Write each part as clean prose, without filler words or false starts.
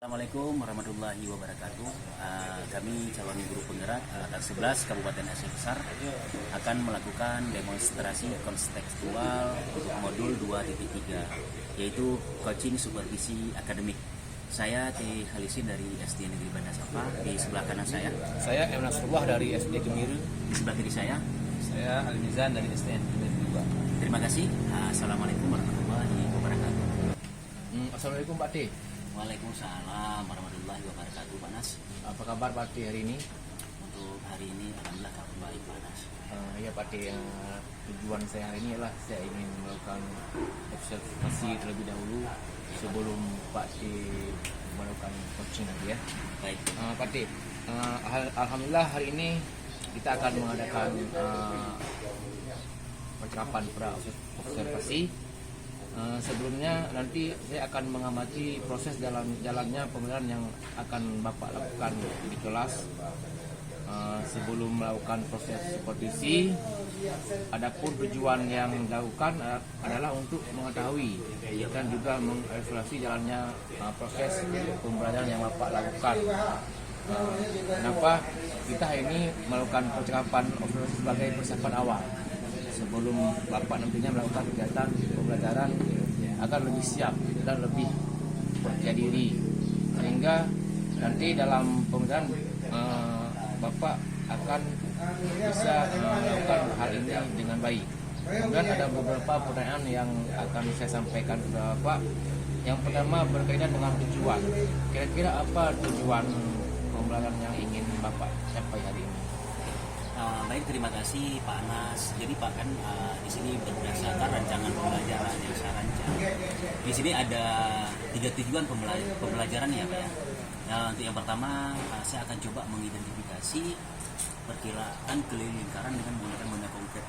Assalamualaikum warahmatullahi wabarakatuh. Kami calon guru penggerak angkatan 11 Kabupaten Aceh Besar akan melakukan demonstrasi kontekstual untuk modul 2.3 yaitu coaching supervisi akademik. Saya T. Halisin dari SD Negeri Banda Safa. Di sebelah kanan saya M. Nasrullah dari SD Kemiru. Di sebelah kiri saya Al-Mizan dari SD Negeri 2. Terima kasih. Assalamualaikum warahmatullahi wabarakatuh. Assalamualaikum Pak T. Waalaikumsalam warahmatullahi wabarakatuh. Pak Nas, Apa kabar Pak T hari ini? untuk hari ini alhamdulillah kabar baik Pak Nas. Ya Pak T, tujuan saya hari ini adalah saya ingin melakukan observasi terlebih dahulu sebelum Pak T melakukan coaching nanti ya. Baik. Pak T, alhamdulillah hari ini kita akan mengadakan percakapan pra observasi. Sebelumnya nanti saya akan mengamati proses jalannya pembelajaran yang akan Bapak lakukan di kelas. Sebelum melakukan proses supervisi, adapun tujuan yang dilakukan adalah untuk mengetahui dan juga mengevaluasi jalannya proses pembelajaran yang Bapak lakukan. Kenapa kita ini melakukan percakapan observasi sebagai persiapan awal sebelum Bapak nantinya melakukan kegiatan pembelajaran agar lebih siap dan lebih percaya diri, sehingga nanti dalam pembelajaran Bapak akan bisa melakukan hal ini dengan baik. Kemudian ada beberapa pertanyaan yang akan saya sampaikan kepada Bapak. Yang pertama berkaitan dengan tujuan. Kira-kira apa tujuan pembelajaran yang ingin Bapak capai hari ini? Baik, terima kasih Pak Anas. Jadi Pak kan di sini berdasarkan rancangan pembelajaran yang saya rancang. Di sini ada 3 tujuan pembelajaran ya Pak ya. Untuk yang pertama saya akan coba mengidentifikasi perkiraan keliling lingkaran dengan menggunakan benda konkret.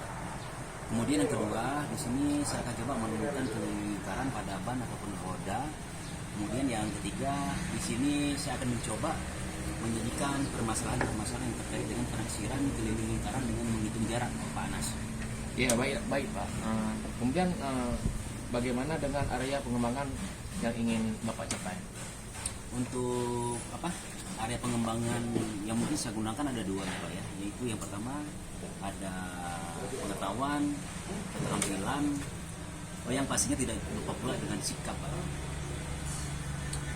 Kemudian yang kedua di sini saya akan coba menemukan keliling lingkaran pada ban ataupun roda. Kemudian yang ketiga di sini saya akan mencoba menjadikan permasalahan yang terkait dengan penafsiran keliling lingkaran dengan menghitung jarak, Pak Anas. Ya, baik Pak. Kemudian bagaimana dengan area pengembangan yang ingin Bapak capai? Untuk area pengembangan yang mungkin saya gunakan ada 2 ya Pak ya, yaitu yang pertama ada pengetahuan, keterampilan, yang pastinya tidak lupa pula dengan sikap Pak.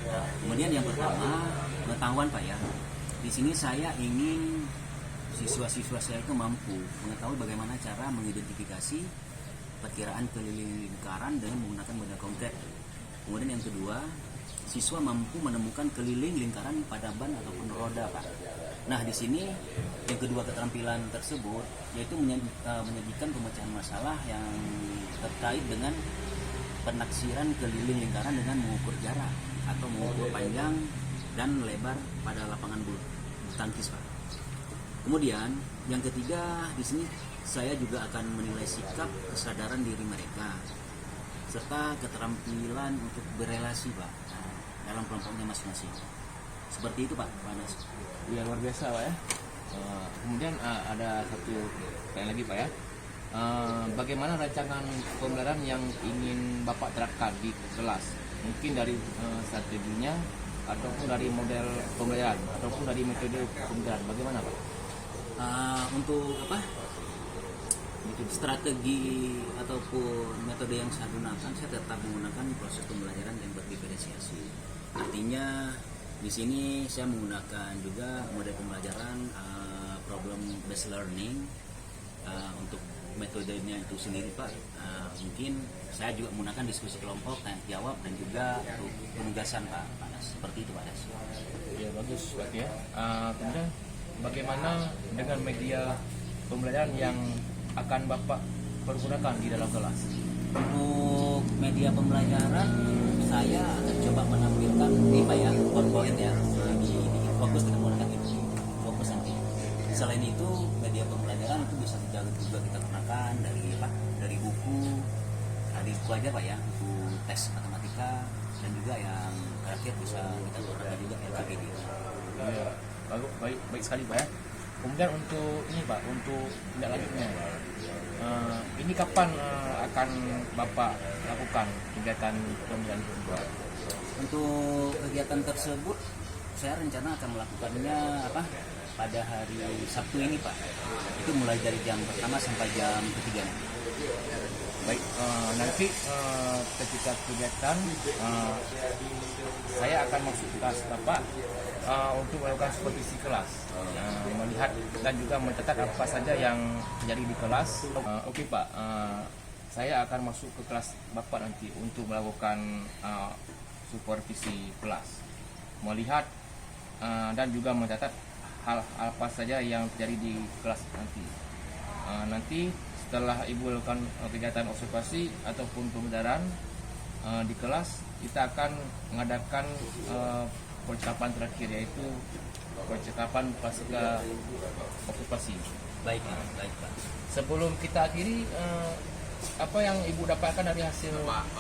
Nah, kemudian yang pertama pengetahuan Pak ya. Di sini saya ingin siswa-siswa saya itu mampu mengetahui bagaimana cara mengidentifikasi perkiraan keliling lingkaran dengan menggunakan benda konkret. Kemudian yang kedua, siswa mampu menemukan keliling lingkaran pada ban ataupun roda Pak. Nah di sini yang kedua keterampilan tersebut yaitu menyajikan pemecahan masalah yang terkait dengan penaksiran keliling lingkaran dengan mengukur jarak atau mengukur panjang dan lebar pada lapangan bulu tangkis Pak. Kemudian yang ketiga di sini saya juga akan menilai sikap kesadaran diri mereka serta keterampilan untuk berelasi Pak dalam kelompoknya masing-masing. Seperti itu Pak Anas. Ya, luar biasa Pak ya. Kemudian ada satu pertanyaan lagi Pak ya. Bagaimana rancangan pembelajaran yang ingin Bapak terapkan di kelas? Mungkin dari strateginya ataupun dari model pembelajaran ataupun dari metode pembelajaran, bagaimana Pak? Untuk strategi ataupun metode yang saya gunakan, saya tetap menggunakan proses pembelajaran yang berdiferensiasi. Artinya di sini saya menggunakan juga model pembelajaran problem based learning. Untuk metodenya itu sendiri Pak, mungkin saya juga menggunakan diskusi kelompok, tanya jawab dan juga untuk penugasan Pak Anas. Seperti itu Pak Anas. Ya, bagus Pak ya. Kemudian bagaimana dengan media pembelajaran yang akan Bapak pergunakan di dalam kelas? Untuk media pembelajaran saya akan coba menampilkan ini Pak ya, PowerPoint ya, di fokus dengan menggunakan itu fokus nanti. Selain itu media pembelajaran itu bisa juga kita gunakan dari buku, dari buku aja Pak ya, buku tes matematika dan juga yang terakhir bisa kita gunakan juga LKPD. Ya, baik sekali Pak ya. Kemudian untuk ini Pak, untuk tindak lanjutnya, ini kapan akan Bapak lakukan kegiatan pembelajaran kedua? Untuk kegiatan tersebut saya rencana akan melakukannya pada hari Sabtu ini Pak. Itu mulai dari jam pertama sampai jam ketiga nanti. Baik, nanti ketika kegiatan saya akan masuk kelas Bapak untuk melakukan supervisi kelas, melihat dan juga mencatat apa saja yang terjadi di kelas. Oke Pak, saya akan masuk ke kelas Bapak nanti untuk melakukan supervisi kelas, melihat dan juga mencatat hal apa saja yang terjadi di kelas nanti. Nanti setelah Ibu lakukan kegiatan observasi ataupun pembelajaran di kelas, kita akan mengadakan percakapan terakhir, yaitu percakapan pasca observasi. Baik Pak. Sebelum kita akhiri, apa yang Ibu dapatkan dari hasil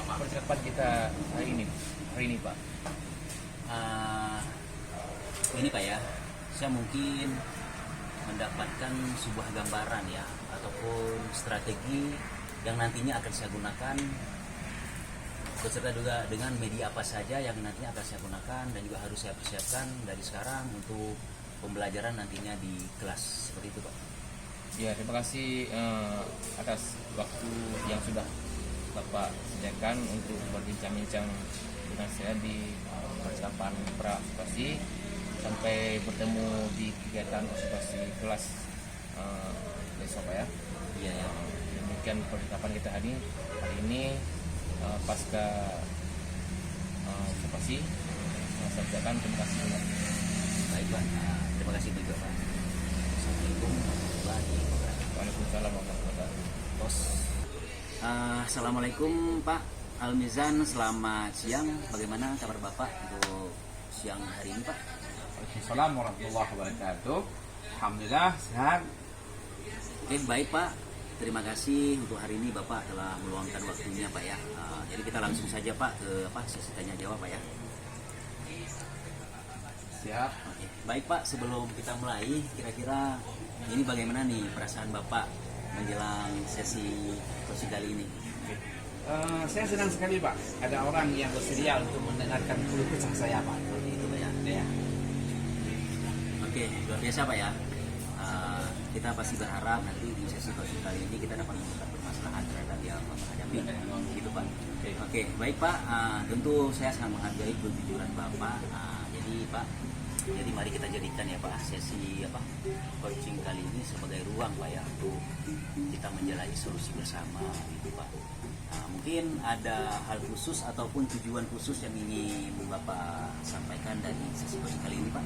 percakapan kita hari ini Pak? Ini Pak ya, saya mungkin mendapatkan sebuah gambaran ya, ataupun strategi yang nantinya akan saya gunakan, beserta juga dengan media apa saja yang nantinya akan saya gunakan dan juga harus saya persiapkan dari sekarang untuk pembelajaran nantinya di kelas, seperti itu Pak. Ya, terima kasih atas waktu yang sudah Bapak sediakan untuk berbincang-bincang dengan saya di percakapan pra-observasi. Sampai bertemu di kegiatan observasi kelas besok Pak ya. Iya ya. Demikian percakapan kita hari ini pasca observasi. Saya ucapkan terima kasih banyak. Baik Pak. Terima kasih juga Pak. Assalamualaikum warahmatullahi wabarakatuh. Waalaikumsalam warahmatullahi wabarakatuh. Bos. Assalamualaikum Pak Almizan, selamat siang. Bagaimana kabar Bapak untuk siang hari ini Pak? Waalaikumsalam warahmatullahi wabarakatuh. Alhamdulillah sehat. Oke, baik Pak. Terima kasih untuk hari ini Bapak telah meluangkan waktunya Pak ya. Jadi kita langsung saja Pak ke sesi tanya jawab Pak ya. Siap. Oke, baik Pak. Sebelum kita mulai, kira-kira ini bagaimana nih perasaan Bapak menjelang sesi coaching kali ini? Saya senang sekali Pak. Ada orang yang bersedia untuk mendengarkan keluh kesah saya Pak. Seperti itu Pak ya. Ya. Oke, luar biasa Pak ya. Kita pasti berharap nanti di sesi coaching kali ini kita dapat menemukan permasalahan terhadap yang menghadapi gitu Pak. Oke, baik Pak. Tentu saya sangat menghargai kejujuran Bapak. Jadi mari kita jadikan ya Pak sesi coaching kali ini sebagai ruang Pak ya untuk kita menjalani solusi bersama gitu Pak. Mungkin ada hal khusus ataupun tujuan khusus yang ingin Bapak sampaikan dari sesi coaching kali ini Pak.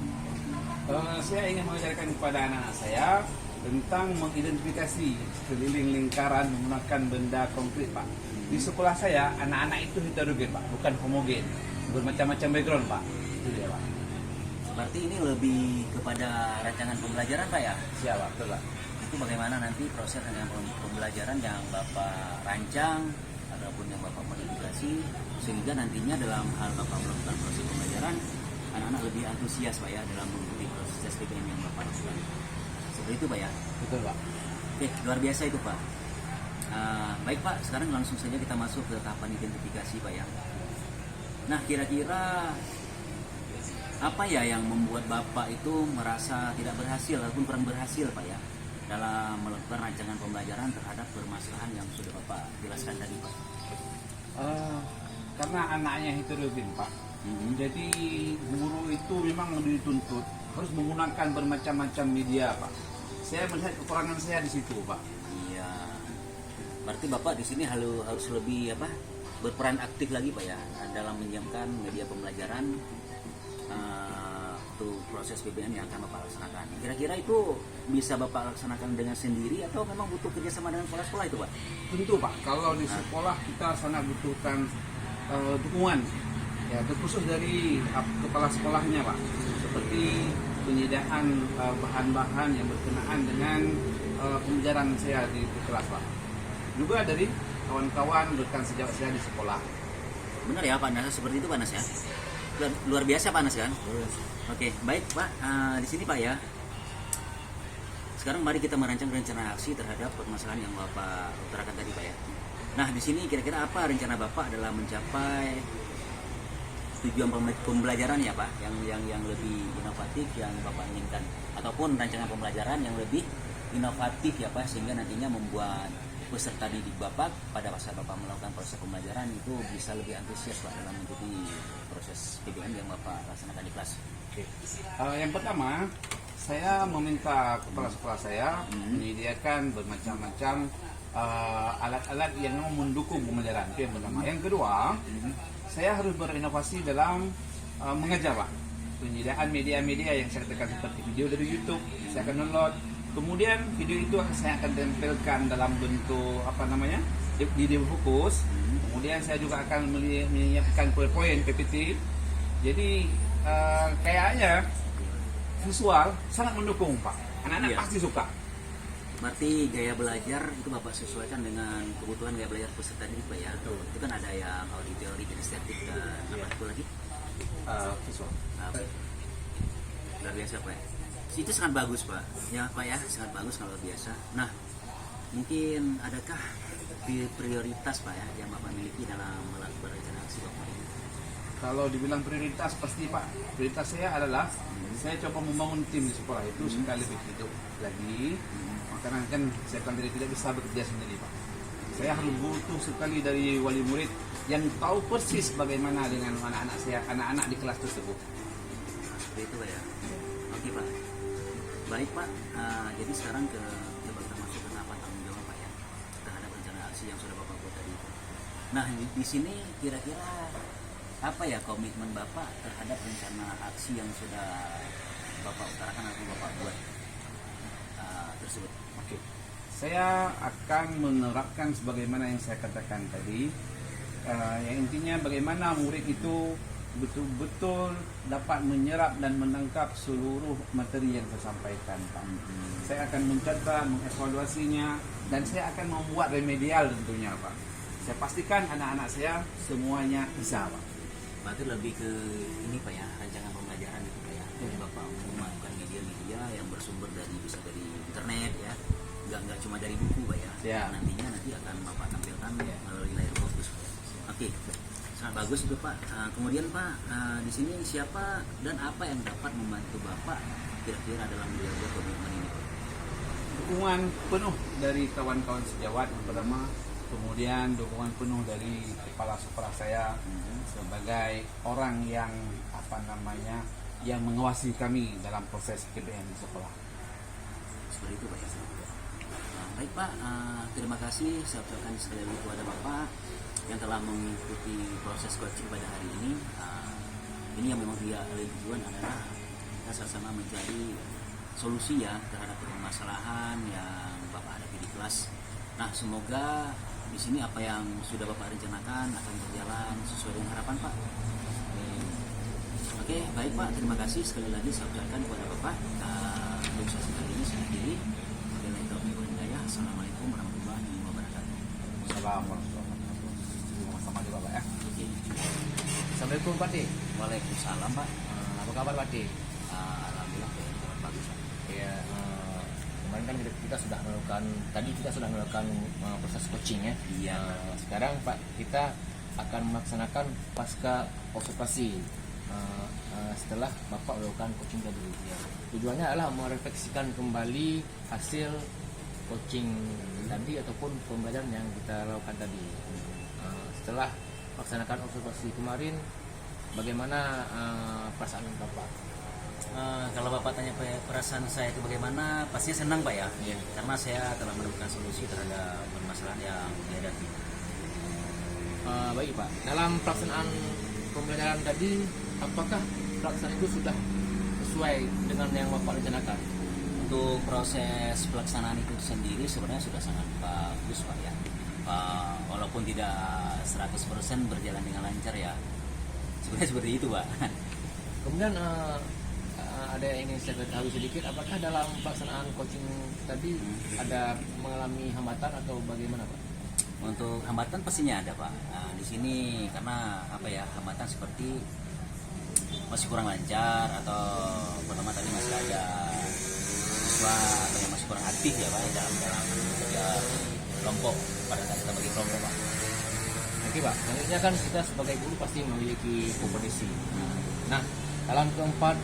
Saya ingin mengajarkan kepada anak-anak saya tentang mengidentifikasi sekeliling lingkaran menggunakan benda konkret Pak. Di sekolah saya anak-anak itu heterogen Pak, bukan homogen, bermacam-macam background Pak. Itu dia Pak. Berarti ini lebih kepada rancangan pembelajaran Pak ya? Siap Pak, betul Pak. Itu bagaimana nanti proses rancangan pembelajaran yang Bapak rancang ataupun yang Bapak modifikasi sehingga nantinya dalam hal Bapak melakukan proses pembelajaran anak-anak lebih antusias Pak ya dalam mengikuti proses SPPN yang Bapak lakukan. Seperti itu Pak ya? Betul Pak. Oke, luar biasa itu Pak. Baik Pak, sekarang langsung saja kita masuk ke tahapan identifikasi Pak ya. Nah, kira-kira apa ya yang membuat Bapak itu merasa tidak berhasil ataupun kurang berhasil Pak ya dalam melakukan rancangan pembelajaran terhadap permasalahan yang sudah Bapak jelaskan tadi Pak? Karena anaknya heterogen Pak. Jadi guru itu memang dituntut harus menggunakan bermacam-macam media Pak. Saya melihat kekurangan saya di situ Pak. Iya. Berarti Bapak di sini harus lebih berperan aktif lagi Pak ya dalam menyiapkan media pembelajaran untuk proses PBN yang akan Bapak laksanakan. Kira-kira itu bisa Bapak laksanakan dengan sendiri atau memang butuh kerjasama dengan sekolah-sekolah itu Pak? Tentu Pak, kalau di sekolah kita sangat butuhkan dukungan ya terkhusus dari kepala sekolahnya Pak, seperti penyediaan bahan-bahan yang berkenaan dengan pembelajaran saya di kelas Pak, juga dari kawan-kawan rekan sejawat saya di sekolah. Benar ya Pak Nas, seperti itu Pak Nas ya? Luar biasa Pak Nas kan? Oke, baik Pak. Di sini Pak ya. Sekarang mari kita merancang rencana aksi terhadap permasalahan yang Bapak utarakan tadi Pak ya. Nah, di sini kira-kira apa rencana Bapak dalam mencapai tujuan pembelajaran ya Pak, yang lebih inovatif yang Bapak inginkan, ataupun rancangan pembelajaran yang lebih inovatif ya Pak, sehingga nantinya membuat peserta didik Bapak pada saat Bapak melakukan proses pembelajaran itu bisa lebih antusias Pak dalam mengikuti proses PBM yang Bapak laksanakan di kelas. Yang pertama, saya meminta kepala sekolah saya menyediakan bermacam-macam alat-alat yang mendukung pembelajaran. Itu yang pertama. Yang kedua, saya harus berinovasi dalam mengajar Pak. Penyediaan media-media yang saya katakan seperti video dari YouTube, saya akan download. Kemudian video itu saya akan tempelkan dalam bentuk video fokus. Kemudian saya juga akan menyiapkan PowerPoint, PPT. Jadi kayaknya visual sangat mendukung Pak. Anak-anak Iya. pasti suka. Berarti gaya belajar itu Bapak sesuaikan dengan kebutuhan gaya belajar peserta didik Pak ya. Betul. Itu kan ada yang auditory, kinestetik dan apa itu lagi? Visual. Oke. Luar biasa Pak ya. Itu sangat bagus Pak. Ya Pak ya, sangat bagus kalau biasa. Nah, mungkin adakah prioritas Pak ya yang Bapak miliki dalam melakukan rencana aksi Bapak ini? Kalau dibilang prioritas pasti Pak, prioritas saya adalah saya coba membangun tim di sekolah itu sekali lebih hidup lagi. Karena kan saya kan tidak bisa bekerja sendiri Pak. Saya harus butuh sekali dari wali murid yang tahu persis bagaimana dengan anak-anak saya, anak-anak di kelas tersebut. Seperti itu Pak ya. Oke Pak. Baik Pak. Jadi sekarang coba kita masuk ke apa tanggung jawab Pak ya terhadap rencana aksi yang sudah Bapak buat tadi. Nah di sini kira-kira apa ya komitmen Bapak terhadap rencana aksi yang sudah Bapak utarakan atau Bapak buat tersebut? Oke. Saya akan menerapkan sebagaimana yang saya katakan tadi. Yang intinya bagaimana murid itu betul-betul dapat menyerap dan menangkap seluruh materi yang saya sampaikan Pak. Saya akan mencatat, mengevaluasinya, dan saya akan membuat remedial tentunya Pak. Saya pastikan anak-anak saya semuanya bisa Pak. Berarti lebih ke ini Pak ya, rancangan pembelajaran gitu Pak ya. Jadi Bapak menggunakan media-media yang bersumber bisa dari internet ya. Nggak cuma dari buku Pak ya. Ya. Nantinya akan Bapak tampilkan melalui layar fokus. Oke. Sangat bagus itu Pak. Kemudian Pak, di sini siapa dan apa yang dapat membantu Bapak kira-kira dalam menjaga komitmen ini Pak? Dukungan penuh dari kawan-kawan sejawat yang pertama, kemudian dukungan penuh dari kepala sekolah saya sebagai orang yang yang mengawasi kami dalam proses PBM di sekolah. Seperti itu Pak ya. Baik Pak, terima kasih saya ucapkan sekali lagi kepada Bapak yang telah mengikuti proses coaching pada hari ini. Ini yang memang dia tujuan adalah kita sama-sama mencari solusi ya terhadap permasalahan yang Bapak hadapi di kelas. Nah, semoga di sini apa yang sudah Bapak rencanakan akan berjalan sesuai dengan harapan Pak. Oke, baik Pak, terima kasih sekali lagi saya ucapkan kepada Bapak. Untuk sesi kali ini saya akhiri. Wabillahi taufiq wal hidayah. Assalamualaikum warahmatullahi wabarakatuh. Assalamualaikum warahmatullahi wabarakatuh. Sama-sama di Bapak ya. Oke. Assalamualaikum Pak D. Waalaikumsalam Pak. Apa kabar Pak D? Alhamdulillah sangat bagus Pak. Ya, kemarin kan kita sudah melakukan proses coaching ya. Iya. Sekarang Pak kita akan melaksanakan pasca observasi setelah Bapak melakukan coaching tadi. Ya. Tujuannya adalah merefleksikan kembali hasil coaching tadi ataupun pembelajaran yang kita lakukan tadi. Setelah melaksanakan observasi kemarin, bagaimana perasaan Bapak? Kalau Bapak tanya perasaan saya itu bagaimana, pasti senang Pak ya. Iya. Karena saya telah menemukan solusi terhadap permasalahan yang dihadapi. Baik Pak, dalam pelaksanaan pembelajaran tadi, apakah pelaksanaan itu sudah sesuai dengan yang Bapak rencanakan? Untuk proses pelaksanaan itu sendiri sebenarnya sudah sangat bagus Pak ya. Walaupun tidak 100% berjalan dengan lancar ya. Sebenarnya seperti itu Pak. Kemudian ada yang ingin saya ketahui sedikit, apakah dalam pelaksanaan coaching tadi ada mengalami hambatan atau bagaimana Pak? Untuk hambatan pastinya ada Pak. Nah, di sini karena hambatan seperti masih kurang lancar atau pertama tadi masih ada siswa atau yang masih kurang aktif ya Pak dalam kerja kelompok pada saat kita bagi kelompok Pak. Oke Pak, selanjutnya kan kita sebagai guru pasti memiliki kompetensi. Nah, dalam keempat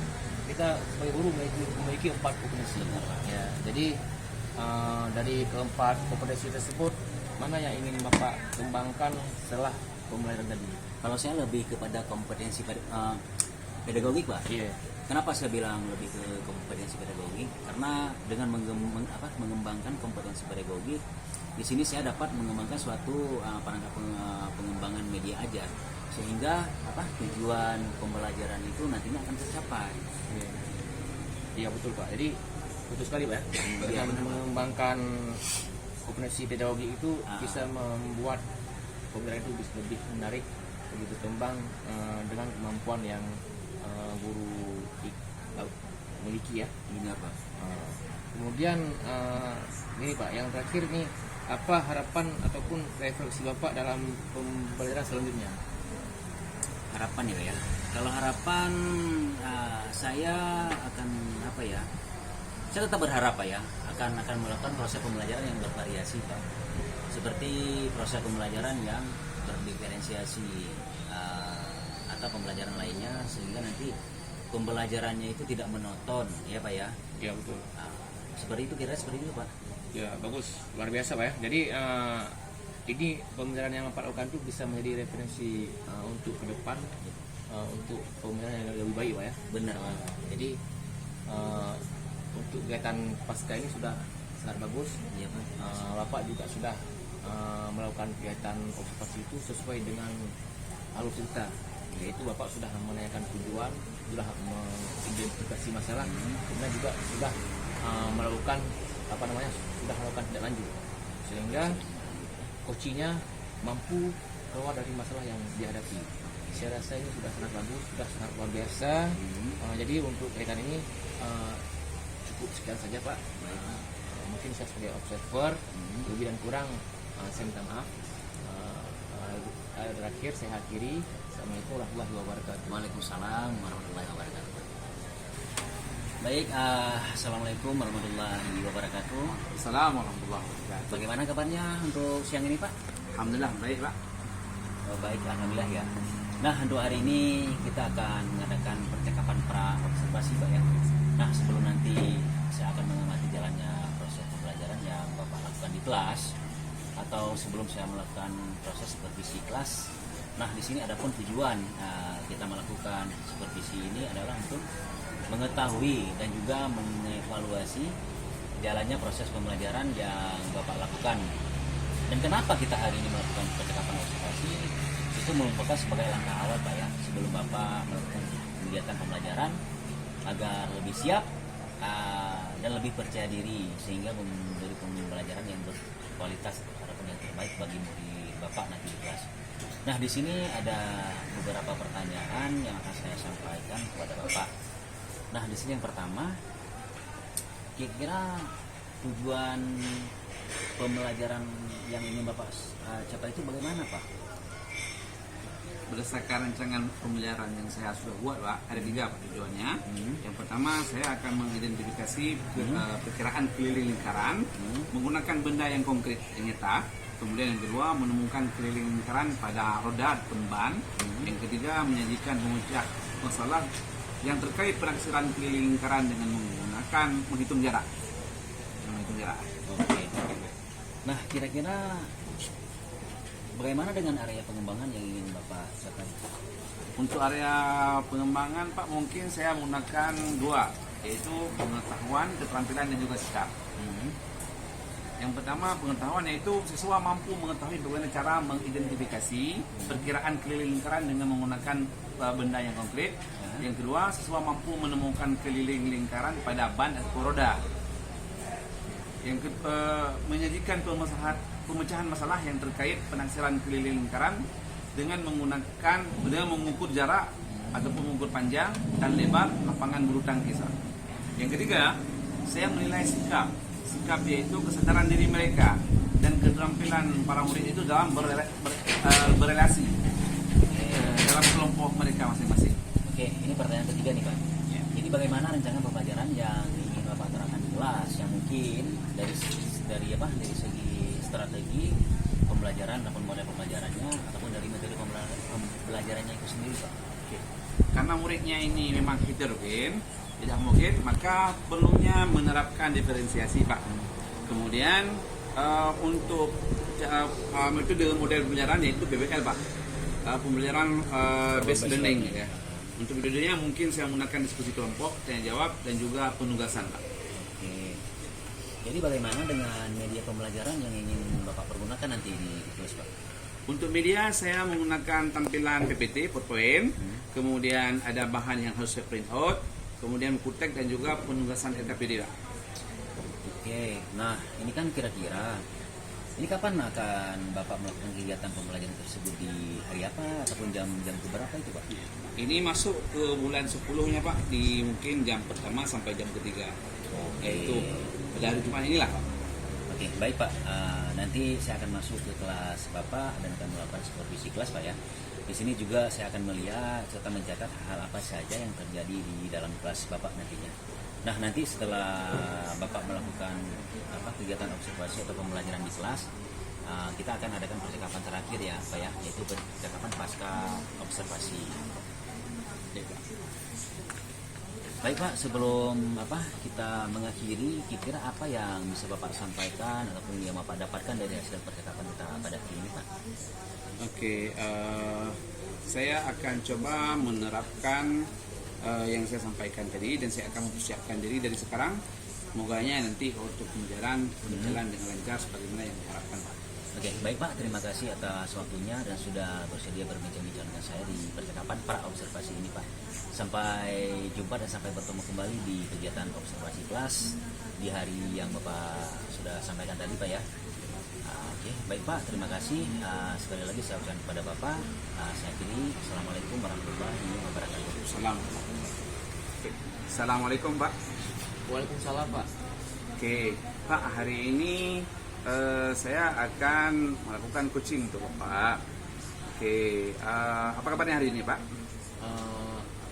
kita sebagai guru memiliki 4 kompetensi. Ya, jadi dari keempat kompetensi tersebut mana yang ingin Bapak kembangkan setelah pembelajaran tadi? Kalau saya lebih kepada kompetensi pedagogik, Pak. Iya. Kenapa saya bilang lebih ke kompetensi pedagogik? Karena dengan mengembangkan kompetensi pedagogik, di sini saya dapat mengembangkan suatu perangkat pengembangan media ajar, sehingga tujuan pembelajaran itu nantinya akan tercapai. Iya betul Pak. Jadi betul sekali Pak. Dengan mengembangkan kompetensi pedagogi itu bisa membuat pembelajaran itu bisa lebih menarik, lebih berkembang dengan kemampuan yang guru miliki ya. Benar Pak. Kemudian ini Pak, yang terakhir nih, apa harapan ataupun refleksi Bapak dalam pembelajaran selanjutnya? Harapan ya. Kalau harapan saya akan saya tetap berharap Pak ya, akan melakukan proses pembelajaran yang bervariasi Pak. Seperti proses pembelajaran yang berdiferensiasi atau pembelajaran lainnya, sehingga nanti pembelajarannya itu tidak monoton ya Pak ya. Iya betul. Seperti itu, kira seperti itu Pak. Ya bagus, luar biasa Pak ya. Jadi ini pembelajaran yang Bapak lakukan itu bisa menjadi referensi untuk ke depan, untuk pembelajaran yang lebih baik Pak ya. Benar Pak. Jadi untuk kegiatan pasca ini sudah sangat bagus. Iya Pak. Bapak juga sudah melakukan kegiatan observasi itu sesuai dengan alur cerita, yaitu Bapak sudah menanyakan tujuan, sudah mengidentifikasi masalah, kemudian juga sudah melakukan sudah melakukan tindak lanjut, sehingga coachingnya mampu keluar dari masalah yang dihadapi. Saya rasa ini sudah sangat bagus, sudah sangat luar biasa. Jadi untuk kaitan ini cukup sekian saja Pak. Mungkin saya sebagai observer, lebih dan kurang saya minta maaf. Terakhir saya akhiri. Assalamualaikum warahmatullahi wabarakatuh. Waalaikumsalam warahmatullahi wabarakatuh. Baik, assalamualaikum warahmatullahi wabarakatuh. Assalamualaikum warahmatullahi wabarakatuh. Bagaimana kabarnya untuk siang ini Pak? Alhamdulillah baik Pak. Baik, alhamdulillah ya. Nah, untuk hari ini kita akan mengadakan percakapan pra observasi Pak ya. Nah, sebelum nanti saya akan mengamati jalannya proses pembelajaran yang Bapak lakukan di kelas, atau sebelum saya melakukan proses supervisi kelas. Nah, di sini ada pun tujuan kita melakukan supervisi ini adalah untuk mengetahui dan juga mengevaluasi jalannya proses pembelajaran yang Bapak lakukan. Dan kenapa kita hari ini melakukan percakapan observasi? Itu merupakan sebagai langkah awal Pak ya, sebelum Bapak melakukan kegiatan pembelajaran agar lebih siap dan lebih percaya diri, sehingga memberi pembelajaran yang berkualitas ataupun yang terbaik bagi murid Bapak nanti di kelas. Nah, di sini ada beberapa pertanyaan yang akan saya sampaikan kepada Bapak. Nah, di sini yang pertama, kira-kira tujuan pembelajaran yang ingin Bapak capai itu bagaimana Pak? Berdasarkan rancangan pembelajaran yang saya sudah buat Pak, ada 3 Pak tujuannya. Yang pertama, saya akan mengidentifikasi perkiraan keliling lingkaran menggunakan benda yang konkret yang nyata. Kemudian yang kedua, menemukan keliling lingkaran pada roda ataupun ban. Yang ketiga, menyajikan pemecah masalah yang terkait penaksiran keliling lingkaran dengan menggunakan menghitung jarak. Oke. Nah, kira-kira bagaimana dengan area pengembangan yang ingin Bapak capai? Untuk area pengembangan Pak, mungkin saya menggunakan 2, yaitu pengetahuan, keterampilan dan juga sikap. Yang pertama, pengetahuan, yaitu siswa mampu mengetahui bagaimana cara mengidentifikasi perkiraan keliling lingkaran dengan menggunakan benda yang konkret. Yang kedua, siswa mampu menemukan keliling lingkaran pada ban atau roda. Yang menyajikan pemecahan masalah yang terkait penaksiran keliling lingkaran dengan mengukur jarak ataupun mengukur panjang dan lebar lapangan bulu tangkis. Yang ketiga, saya menilai sikap yaitu kesadaran diri mereka dan keterampilan para murid itu dalam berrelasi dalam kelompok mereka masing-masing. Oke, ini pertanyaan ketiga nih Pak. Ya. Jadi bagaimana rencana pembelajaran yang ingin Bapak terapkan di kelas, yang mungkin dari segi strategi pembelajaran ataupun model pembelajarannya ataupun dari metode pembelajarannya itu sendiri Pak? Oke. Karena muridnya ini memang heterogen, tidak homogen, maka perlunya menerapkan diferensiasi Pak. Kemudian untuk metode model pembelajaran yaitu BBL Pak, pembelajaran based learning ya. Untuk metodenya mungkin saya menggunakan diskusi kelompok, tanya jawab, dan juga penugasan Pak. Oke. Jadi bagaimana dengan media pembelajaran yang ingin Bapak pergunakan nanti di kelas Pak? Untuk media saya menggunakan tampilan PPT, PowerPoint, kemudian ada bahan yang harus saya print out, kemudian buku teks dan juga penugasan LKPD Pak. Oke, nah ini kan kira-kira ini kapan akan Bapak melakukan kegiatan pembelajaran tersebut, di hari apa ataupun jam berapa itu Pak? Ini masuk ke bulan 10-nya Pak, di mungkin jam pertama sampai jam ketiga. Yaitu pada hari Jumat inilah Pak. Oke, baik Pak. Nanti saya akan masuk ke kelas Bapak dan akan melakukan supervisi kelas Pak ya. Di sini juga saya akan melihat serta mencatat hal apa saja yang terjadi di dalam kelas Bapak nantinya. Nah, nanti setelah Bapak melakukan kegiatan observasi atau pembelajaran di kelas, kita akan adakan percakapan terakhir ya Pak ya, yaitu percakapan pasca observasi. Baik Pak, sebelum kita mengakhiri, kira-kira apa yang bisa Bapak sampaikan ataupun yang Bapak dapatkan dari hasil percakapan kita pada hari ini Pak? Oke, saya akan coba menerapkan yang saya sampaikan tadi, dan saya akan mempersiapkan diri dari sekarang. Moganya nanti untuk pembelajaran berjalan dengan lancar sebagaimana yang diharapkan Pak. Oke, baik Pak, terima kasih atas waktunya dan sudah bersedia berbincang-bincang dengan saya di percakapan pra observasi ini Pak. Sampai jumpa dan sampai bertemu kembali di kegiatan observasi kelas di hari yang Bapak sudah sampaikan tadi Pak ya. Oke, baik Pak, terima kasih. Sekali lagi saya ucapkan kepada Bapak, saya akhiri. Assalamualaikum warahmatullahi wabarakatuh. Assalamualaikum Pak. Waalaikumsalam Pak. Oke, Pak, hari ini saya akan melakukan coaching untuk Bapak. Oke, apa kabarnya hari ini Pak?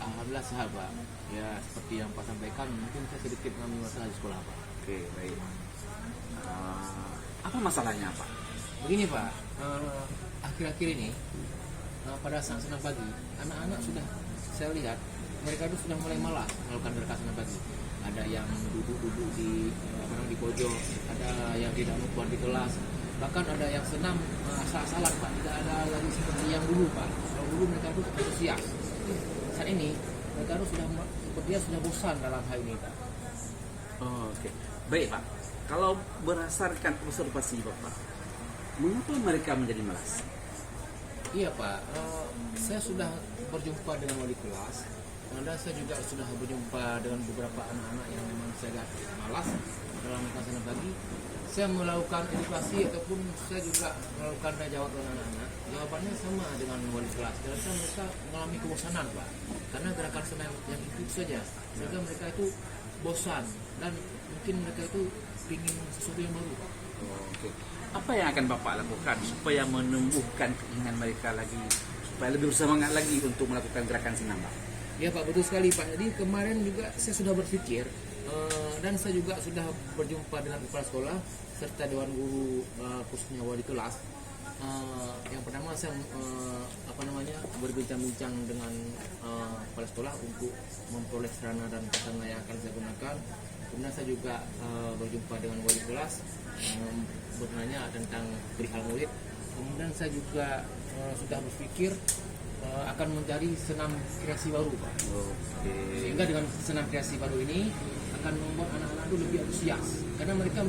Alhamdulillah sehat Pak. Ya seperti yang Pak sampaikan, mungkin saya sedikit mengalami masalah di sekolah Pak. Oke, baik. Apa masalahnya Pak? Begini Pak, akhir-akhir ini pada saat senam pagi, anak-anak sudah saya lihat mereka itu sudah mulai malas melakukan gerakan senam pagi. Ada yang duduk-duduk di pojok, ada yang tidak mau di kelas, bahkan ada yang senam asal-asalan Pak. Tidak ada lagi seperti yang dulu Pak. Kalau dulu mereka itu antusias. Saat ini mereka itu sepertinya sudah bosan dalam hal ini Pak. Oke, baik Pak. Kalau berdasarkan observasi Bapak, mengapa mereka menjadi malas? Iya Pak, saya sudah berjumpa dengan wali kelas, dan saya juga sudah berjumpa dengan beberapa anak-anak yang memang saya agak malas dalam melakukan pagi. Saya melakukan edukasi ataupun saya juga melakukan tanya jawab dengan anak-anak. Jawabannya sama dengan wali kelas. Dan mereka mengalami kebosanan Pak, karena gerakan senam yang itu saja, sehingga mereka itu bosan dan mungkin mereka itu ingin sesuatu yang baru Pak. Oke. Apa yang akan Bapak lakukan supaya menumbuhkan keinginan mereka lagi, supaya lebih bersemangat lagi untuk melakukan gerakan senam Pak? Ya Pak, betul sekali Pak. Jadi kemarin juga saya sudah berpikir dan saya juga sudah berjumpa dengan kepala sekolah serta dewan guru, khususnya wali kelas. Yang pertama saya berbincang-bincang dengan kepala sekolah untuk memperoleh sarana dan prasarana yang akan saya gunakan. Kemudian saya juga berjumpa dengan wali kelas, bertanya tentang perihal murid. Kemudian saya juga sudah berpikir akan mencari senam kreasi baru Pak. Sehingga dengan senam kreasi baru ini akan membuat anak-anak itu lebih antusias, karena mereka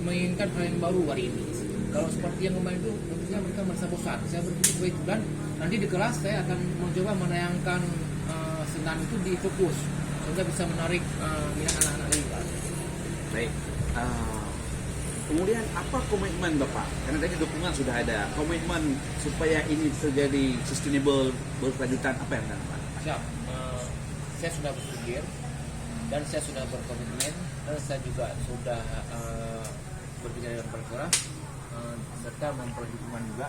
menginginkan hal yang baru hari ini. Kalau seperti yang kemarin itu tentunya mereka merasa bosan. Saya berpikir baik, dan nanti di kelas saya akan mencoba menayangkan senam itu di fokus sehingga bisa menarik minat anak-anak lagi Pak. Baik. Kemudian apa komitmen Bapak? Karena tadi dukungan sudah ada. Komitmen supaya ini terjadi sustainable, berkelanjutan, apa yang ada Pak? Siap. Saya sudah berpikir dan saya sudah berkomitmen dan saya juga sudah berbicara dengan kepala serta memperoleh dukungan juga.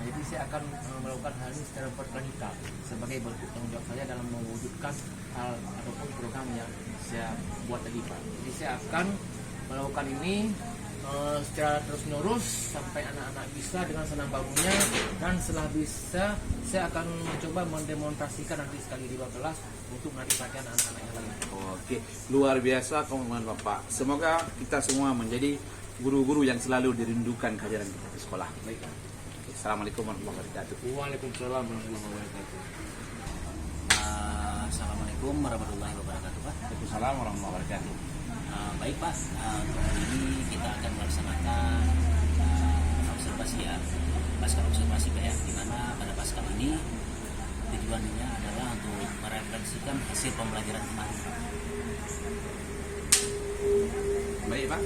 Jadi saya akan melakukan hal ini secara berkelanjutan sebagai bentuk tanggung jawab saya dalam mewujudkan hal ataupun program yang saya buat tadi Pak. Jadi saya akan melakukan ini secara terus menerus sampai anak-anak bisa dengan senang bangunnya, dan setelah bisa saya akan mencoba mendemonstrasikan nanti sekali di kelas untuk menarik perhatian anak-anak yang lain. Oke, luar biasa komitmen Bapak. Semoga kita semua menjadi guru-guru yang selalu dirindukan kehadiran kita di sekolah. Baik. Oke, Assalamualaikum warahmatullahi wabarakatuh. Waalaikumsalam warahmatullahi wabarakatuh. Assalamualaikum warahmatullahi wabarakatuh, Pak. Waalaikumsalam warahmatullahi wabarakatuh. Baik, Pak. Untuk hari ini kita akan melaksanakan observasi ya, pasca observasi Pak ya, di mana pada pasca ini tujuannya adalah untuk merefleksikan hasil pembelajaran kemarin, Pak. Baik, Pak.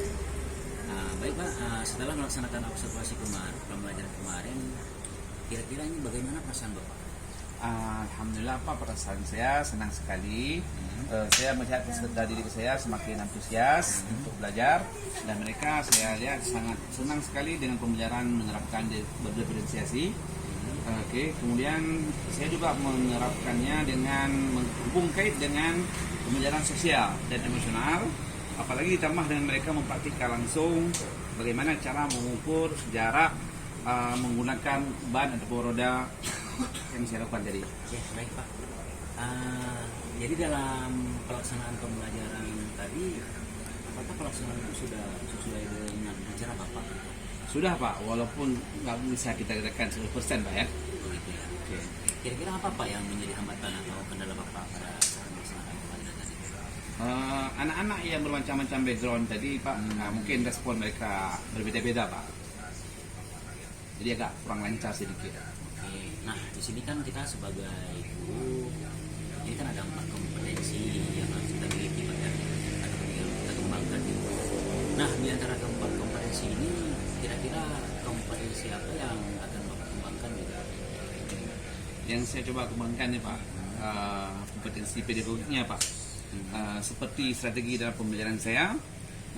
Baik, Pak. Setelah melaksanakan observasi kemarin, pembelajaran kemarin, kira-kira ini bagaimana perasaan Bapak? Alhamdulillah Pak, perasaan saya senang sekali. Saya melihat peserta didik saya semakin antusias untuk belajar, dan mereka saya lihat sangat senang sekali dengan pembelajaran menerapkan berdiferensiasi. Oke, kemudian saya juga menerapkannya dengan menghubung kait dengan pembelajaran sosial dan emosional, apalagi ditambah dengan mereka mempraktikkan langsung bagaimana cara mengukur jarak menggunakan ban ataupun roda yang saya lakukan tadi. Oke, baik Pak. Jadi dalam pelaksanaan pembelajaran tadi, apakah pelaksanaan itu sudah sesuai dengan rencana Bapak? Sudah Pak, walaupun nggak bisa kita katakan 100% Pak ya. Begitu ya. Oke. Kira-kira apa Pak yang menjadi hambatan atau kendala Bapak pada saat melaksanakan pembelajaran tadi? Anak-anak yang bermacam-macam background tadi Pak, mungkin respon mereka berbeda-beda Pak. Jadi agak kurang lancar sedikit. Oke, nah di sini kan kita sebagai guru, ini kan ada 4 kompetensi yang harus kita miliki Pak ya, atau yang kita kembangkan gitu. Nah di antara keempat kompetensi ini, kira-kira kompetensi apa yang akan Bapak kembangkan gitu? Yang saya coba kembangkan nih Pak, kompetensi pedagogiknya Pak. Seperti strategi dalam pembelajaran saya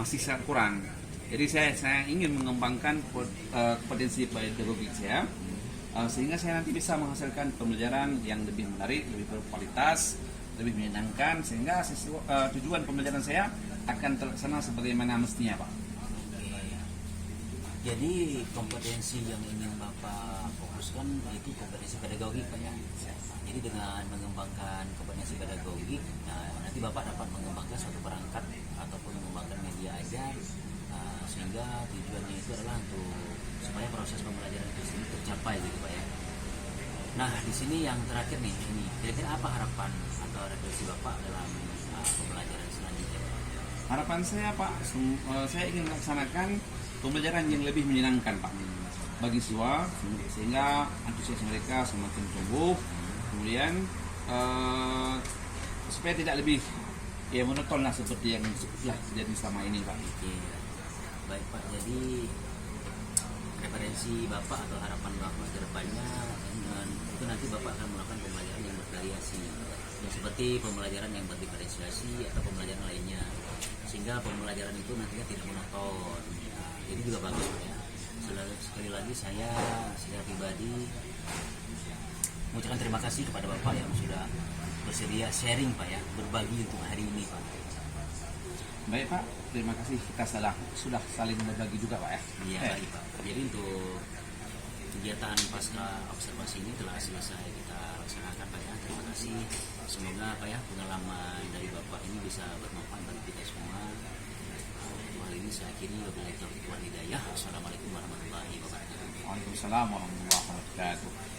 masih sangat kurang. Jadi saya ingin mengembangkan kompetensi pedagogik saya, sehingga saya nanti bisa menghasilkan pembelajaran yang lebih menarik, lebih berkualitas, lebih menyenangkan, sehingga tujuan pembelajaran saya akan terlaksana sebagaimana mestinya Pak. Jadi kompetensi yang ingin Bapak fokuskan itu kompetensi pedagogik Pak ya. Jadi dengan mengembangkan kompetensi pedagogik, nanti Bapak dapat mengembangkan suatu perangkat ataupun mengembangkan media ajar, sehingga tujuannya itu adalah untuk supaya proses pembelajaran itu sendiri tercapai gitu Pak ya. Nah di sini yang terakhir nih, ini kira-kira apa harapan atau refleksi Bapak dalam pembelajaran selanjutnya Pak? Harapan saya Pak, saya ingin melaksanakan pembelajaran yang lebih menyenangkan Pak bagi siswa, sehingga antusias mereka semakin tumbuh. Kemudian supaya tidak lebih monoton lah seperti yang sudah terjadi selama ini Pak. Oke. Baik Pak, jadi referensi Bapak atau harapan Bapak ke depannya dengan itu nanti Bapak akan melakukan pembelajaran yang bervariasi, ya, seperti pembelajaran yang berdiferensiasi atau pembelajaran lainnya, sehingga pembelajaran itu nantinya tidak monoton. Jadi juga bagus Pak ya. Sekali lagi saya secara pribadi mengucapkan terima kasih kepada Bapak yang sudah bersedia sharing Pak ya, berbagi untuk hari ini Pak. Baik Pak, terima kasih, kita sudah saling berbagi juga Pak ya. Iya baik Pak. Jadi untuk kegiatan pasca observasi ini telah selesai kita laksanakan Pak ya. Terima kasih. Semoga Pak ya pengalaman dari Bapak ini bisa bermanfaat bagi kita semua. Untuk hal ini saya akhiri, wabillahi taufiq wal hidayah. Assalamualaikum warahmatullahi wabarakatuh. Waalaikumsalam warahmatullahi wabarakatuh.